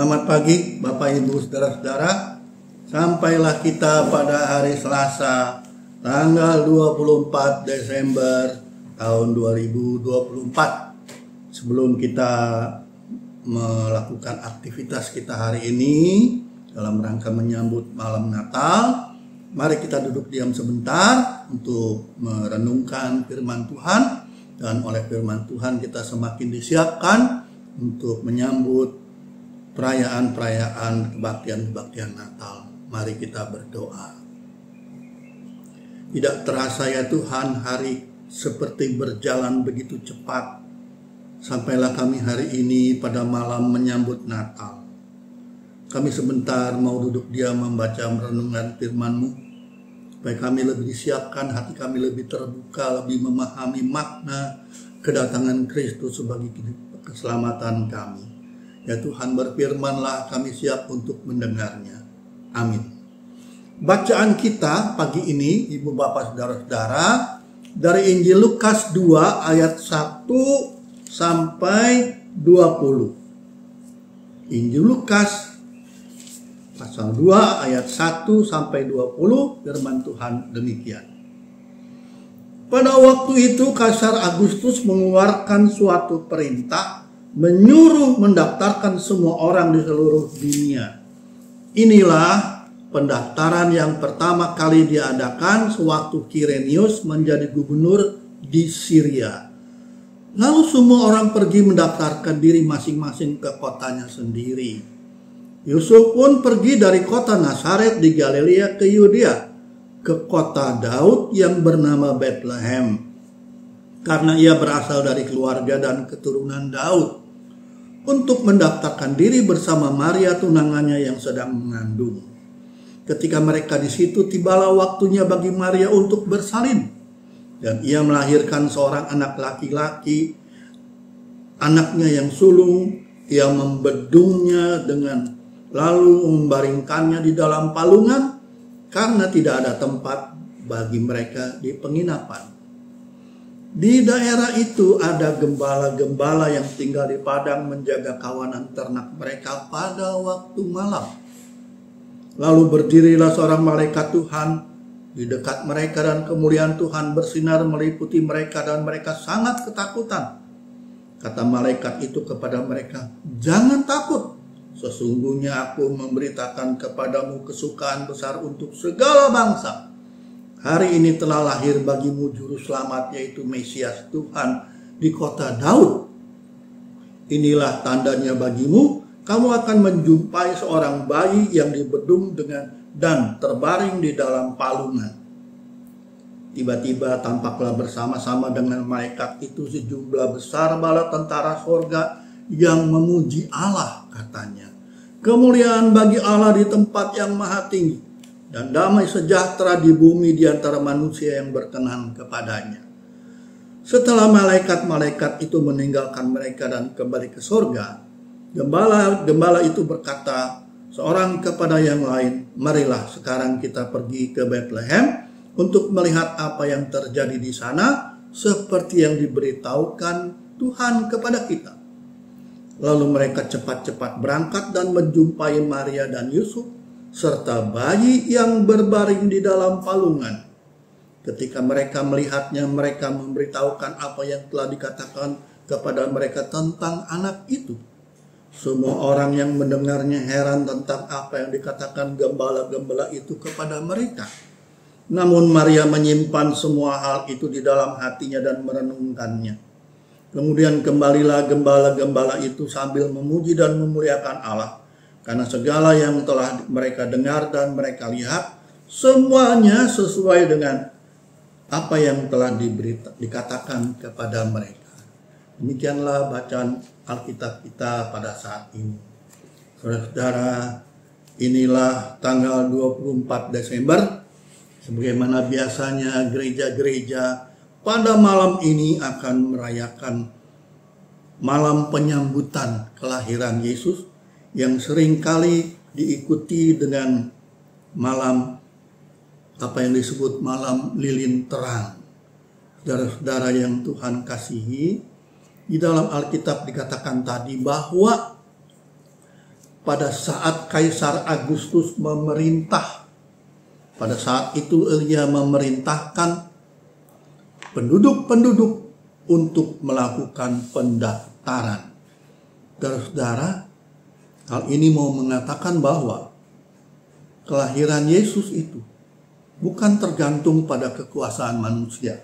Selamat pagi Bapak Ibu Saudara-saudara. Sampailah kita pada hari Selasa tanggal 24 Desember tahun 2024. Sebelum kita melakukan aktivitas kita hari ini dalam rangka menyambut malam Natal, mari kita duduk diam sebentar untuk merenungkan firman Tuhan. Dan oleh firman Tuhan kita semakin disiapkan untuk menyambut perayaan-perayaan kebaktian Natal. Mari kita berdoa. Tidak terasa ya Tuhan, hari seperti berjalan begitu cepat. Sampailah kami hari ini pada malam menyambut Natal. Kami sebentar mau duduk diam membaca merenungkan firman-Mu, supaya kami lebih disiapkan, hati kami lebih terbuka, lebih memahami makna kedatangan Kristus sebagai keselamatan kami. Ya Tuhan, berfirmanlah, kami siap untuk mendengarnya. Amin. Bacaan kita pagi ini, Ibu Bapak Saudara-saudara, dari Injil Lukas 2 ayat 1 sampai 20. Injil Lukas pasal 2 ayat 1 sampai 20, firman Tuhan demikian. Pada waktu itu Kaisar Agustus mengeluarkan suatu perintah menyuruh mendaftarkan semua orang di seluruh dunia. Inilah pendaftaran yang pertama kali diadakan sewaktu Kirenius menjadi gubernur di Syria. Lalu semua orang pergi mendaftarkan diri masing-masing ke kotanya sendiri. Yusuf pun pergi dari kota Nazaret di Galilea ke Yudea, ke kota Daud yang bernama Bethlehem, karena ia berasal dari keluarga dan keturunan Daud, untuk mendaftarkan diri bersama Maria tunangannya yang sedang mengandung. Ketika mereka di situ, tibalah waktunya bagi Maria untuk bersalin, dan ia melahirkan seorang anak laki-laki. Anaknya yang sulung, ia membedungnya lalu membaringkannya di dalam palungan, karena tidak ada tempat bagi mereka di penginapan. Di daerah itu ada gembala-gembala yang tinggal di padang menjaga kawanan ternak mereka pada waktu malam. Lalu berdirilah seorang malaikat Tuhan di dekat mereka, dan kemuliaan Tuhan bersinar meliputi mereka, dan mereka sangat ketakutan. Kata malaikat itu kepada mereka, "Jangan takut. Sesungguhnya aku memberitakan kepadamu kesukaan besar untuk segala bangsa. Hari ini telah lahir bagimu juru selamat, yaitu Mesias Tuhan di kota Daud. Inilah tandanya bagimu, kamu akan menjumpai seorang bayi yang dibedung dan terbaring di dalam palungan." Tiba-tiba tampaklah bersama-sama dengan malaikat itu sejumlah besar bala tentara sorga yang memuji Allah, katanya. "Kemuliaan bagi Allah di tempat yang maha tinggi, dan damai sejahtera di bumi di antara manusia yang berkenan kepadanya." Setelah malaikat-malaikat itu meninggalkan mereka dan kembali ke sorga, gembala itu berkata seorang kepada yang lain, "Marilah sekarang kita pergi ke Bethlehem untuk melihat apa yang terjadi di sana, seperti yang diberitahukan Tuhan kepada kita." Lalu mereka cepat-cepat berangkat dan menjumpai Maria dan Yusuf serta bayi yang berbaring di dalam palungan. Ketika mereka melihatnya, mereka memberitahukan apa yang telah dikatakan kepada mereka tentang anak itu. Semua orang yang mendengarnya heran tentang apa yang dikatakan gembala-gembala itu kepada mereka. Namun Maria menyimpan semua hal itu di dalam hatinya dan merenungkannya. Kemudian kembalilah gembala-gembala itu sambil memuji dan memuliakan Allah, karena segala yang telah mereka dengar dan mereka lihat, semuanya sesuai dengan apa yang telah dikatakan kepada mereka. Demikianlah bacaan Alkitab kita pada saat ini. Saudara-saudara, inilah tanggal 24 Desember. Sebagaimana biasanya gereja-gereja pada malam ini akan merayakan malam penyambutan kelahiran Yesus, yang seringkali diikuti dengan malam apa yang disebut malam lilin terang. Saudara-saudara yang Tuhan kasihi, di dalam Alkitab dikatakan tadi bahwa pada saat Kaisar Agustus memerintah. Pada saat itu ia memerintahkan penduduk-penduduk untuk melakukan pendaftaran. Saudara, hal ini mau mengatakan bahwa kelahiran Yesus itu bukan tergantung pada kekuasaan manusia,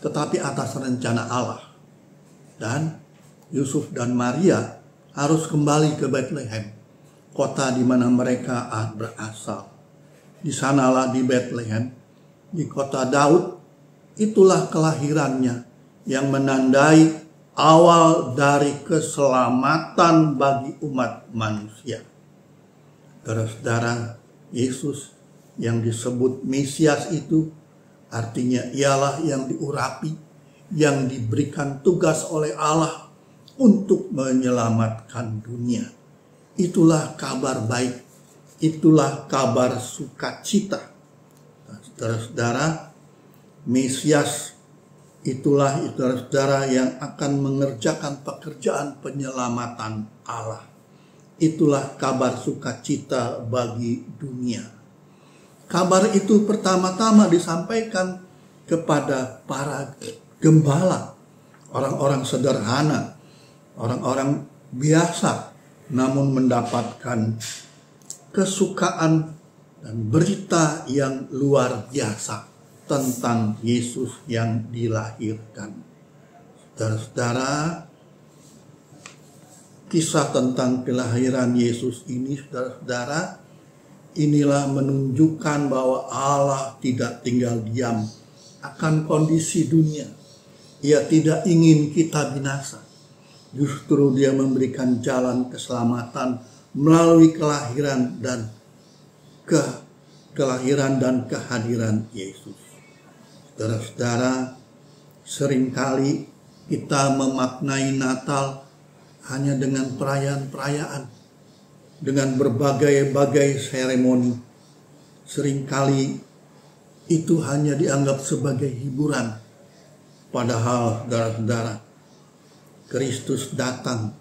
tetapi atas rencana Allah. Dan Yusuf dan Maria harus kembali ke Bethlehem, kota di mana mereka berasal. Di sanalah di Bethlehem, di kota Daud, itulah kelahirannya yang menandai awal dari keselamatan bagi umat manusia. Saudara, Yesus yang disebut Mesias itu artinya ialah yang diurapi, yang diberikan tugas oleh Allah untuk menyelamatkan dunia. Itulah kabar baik, itulah kabar sukacita. Saudara-saudara, Mesias itulah saudara yang akan mengerjakan pekerjaan penyelamatan Allah. Itulah kabar sukacita bagi dunia. Kabar itu pertama-tama disampaikan kepada para gembala, orang-orang sederhana, orang-orang biasa, namun mendapatkan kesukaan dan berita yang luar biasa tentang Yesus yang dilahirkan. Saudara-saudara, kisah tentang kelahiran Yesus ini, saudara-saudara, inilah menunjukkan bahwa Allah tidak tinggal diam akan kondisi dunia. Ia tidak ingin kita binasa. Justru dia memberikan jalan keselamatan melalui kelahiran dan kehadiran Yesus. Saudara-saudara, seringkali kita memaknai Natal hanya dengan perayaan-perayaan, dengan berbagai-bagai seremoni. Seringkali itu hanya dianggap sebagai hiburan. Padahal, saudara-saudara, Kristus datang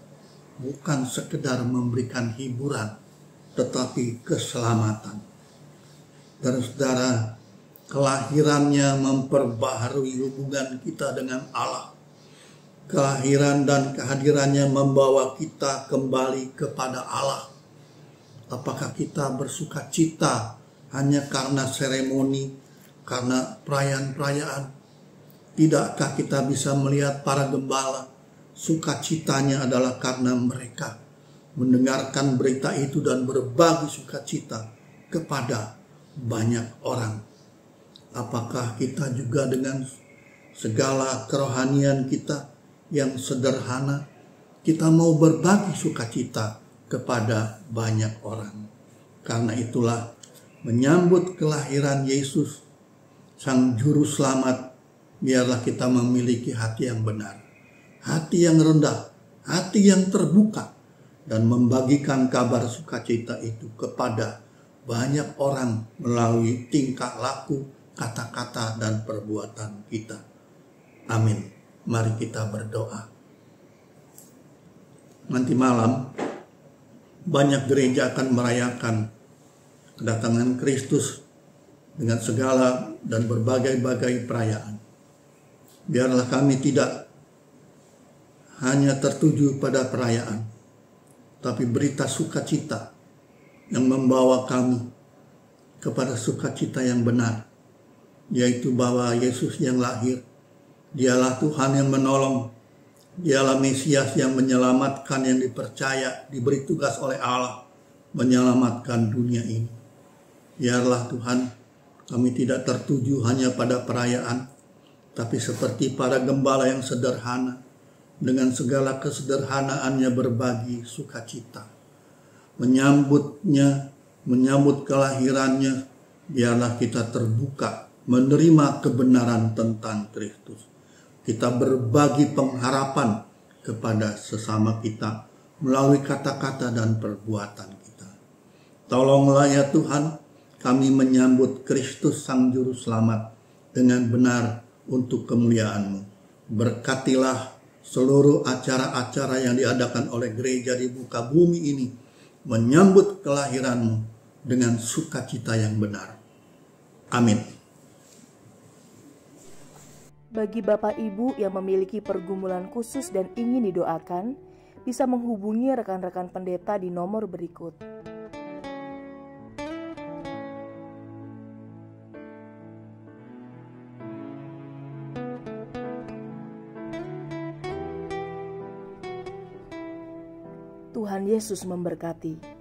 bukan sekedar memberikan hiburan, tetapi keselamatan. Saudara-saudara, kelahirannya memperbaharui hubungan kita dengan Allah. Kelahiran dan kehadirannya membawa kita kembali kepada Allah. Apakah kita bersuka cita hanya karena seremoni, karena perayaan-perayaan? Tidakkah kita bisa melihat para gembala, sukacitanya adalah karena mereka mendengarkan berita itu dan berbagi sukacita kepada banyak orang. Apakah kita juga dengan segala kerohanian kita yang sederhana, kita mau berbagi sukacita kepada banyak orang? Karena itulah menyambut kelahiran Yesus, Sang Juru Selamat, biarlah kita memiliki hati yang benar, hati yang rendah, hati yang terbuka, dan membagikan kabar sukacita itu kepada banyak orang melalui tingkah laku, kata-kata, dan perbuatan kita. Amin. Mari kita berdoa. Nanti malam banyak gereja akan merayakan kedatangan Kristus dengan segala dan berbagai-bagai perayaan. Biarlah kami tidak hanya tertuju pada perayaan, tapi berita sukacita yang membawa kami kepada sukacita yang benar, yaitu bahwa Yesus yang lahir, Dialah Tuhan yang menolong, Dialah Mesias yang menyelamatkan, yang dipercaya, diberi tugas oleh Allah menyelamatkan dunia ini. Biarlah Tuhan, kami tidak tertuju hanya pada perayaan, tapi seperti para gembala yang sederhana, dengan segala kesederhanaannya berbagi sukacita. Menyambutnya, menyambut kelahirannya, biarlah kita terbuka, menerima kebenaran tentang Kristus. Kita berbagi pengharapan kepada sesama kita melalui kata-kata dan perbuatan kita. Tolonglah ya Tuhan, kami menyambut Kristus Sang Juru Selamat dengan benar untuk kemuliaan-Mu. Berkatilah seluruh acara-acara yang diadakan oleh gereja di muka bumi ini, menyambut kelahiranmu dengan sukacita yang benar. Amin. Bagi Bapak Ibu yang memiliki pergumulan khusus dan ingin didoakan, bisa menghubungi rekan-rekan pendeta di nomor berikut. Tuhan Yesus memberkati.